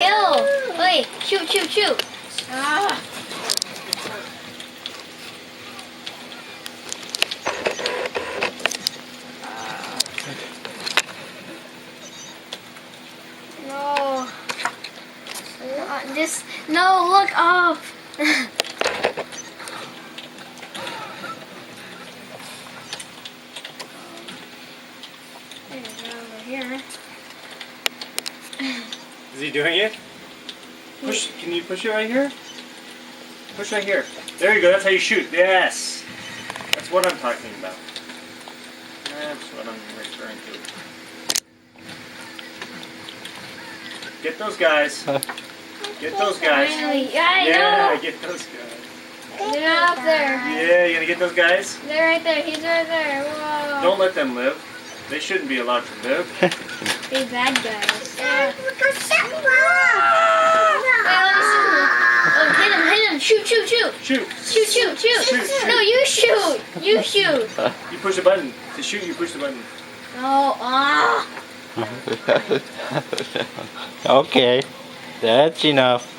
Ew! Wait, shoot, shoot, shoot! Ah! No. Just no. Look up. Over here. Is he doing it? Push. Can you push it right here? Push right here. There you go. That's how you shoot. Yes. That's what I'm talking about. That's what I'm referring to. Get those guys. Get those guys. Finally. Yeah, I Yeah, know. get those guys. They're not up there. Yeah, you gonna get those guys? They're right there. He's right there. Whoa. Don't let them live. They shouldn't be allowed to live. Be bad guys. Yeah. Look, Wait, let me see. Oh, hit him, hit him. Shoot, shoot, shoot. Shoot. Shoot, shoot, shoot. Shoot. No, you shoot. You shoot. You push the button. To shoot, you push the button. Oh, ah. Okay, that's enough.